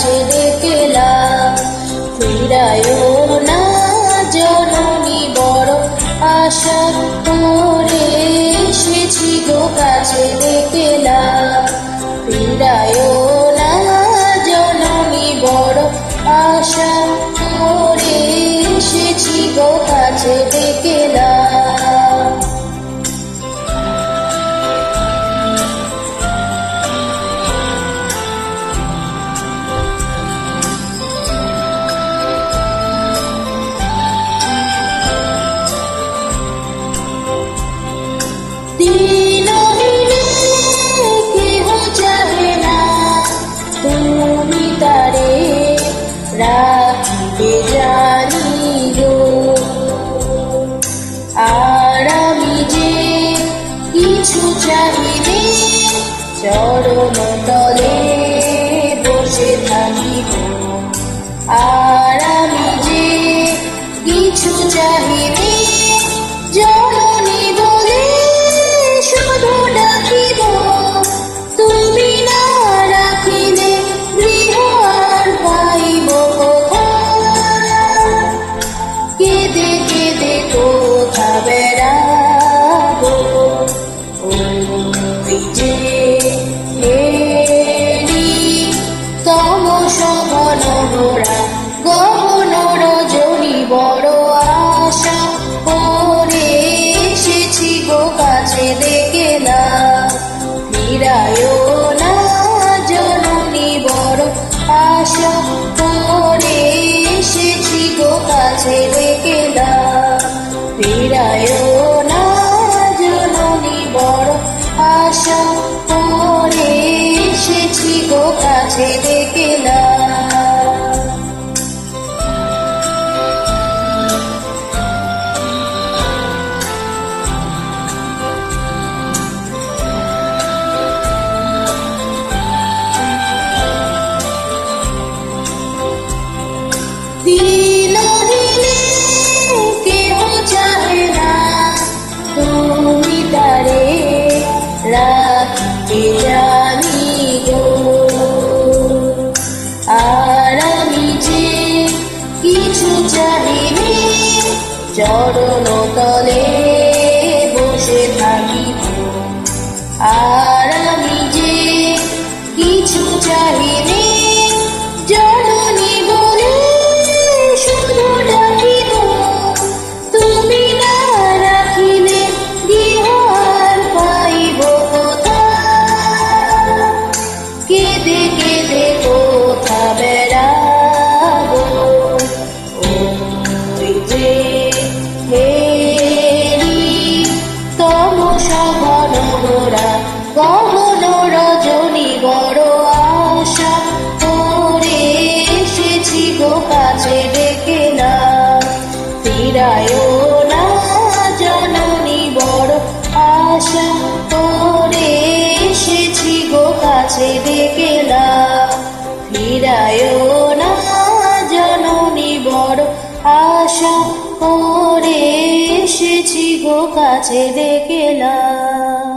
কাছে ডেকেলাম। ফিরায়ও না জননী বড় আশা করে এসেছি গো কাছে ডেকেলাম। ফিরায়ও না জননী বড় আশা করে এসেছি গো কাছে ডেকেলাম। তুমি তারে রাখিবে জানি গো, আর আমি যে কিছু চাহিলে চরণ তলে বসে থাকিব। আর আমি যে কিছু চাহিলে জননী বলে শুধু ডাকিব। তুমি না রাখিলে গৃহ আর পাইব কোথায়, কেঁদে কেঁদে কোথা বেড়াব। ওই যে তমস ঘন ঘোরা গহন রজনী বড় আশা করে এসেছি গো কাছে ডেকেলাম। ফিরায়ও না জননী বড় আশা করে এসেছি গো কাছে ডেকেলাম। ফিরায়ও না জননী বড় আশা করে এসেছি গো কাছে ডেকেলাম। দিল দিলে কেহ চাহে না, তুমি তারে রাখতে জানি গো। আর আমি যে কিছু চাহিলে চরণ তলে বসে থাকিব। আর আমি যে কিছু চাহিলে জননী বলে শুধু ডাকিব। তুমি না রাখিলে গৃহ আর পাইব কোথায়, কেঁদে কেঁদে কোথা বেড়াব। ওই যে তমস ঘন ঘোরা গহন রজনী বড় আশা করে এসেছি গো কাছে ডেকেলাম। ফিরায়ও না জননী বড় আশা করে এসেছি গো কাছে ডেকেলাম। ফিরায়ও না জননী বড় আশা করে এসেছি গো কাছে ডেকেলাম।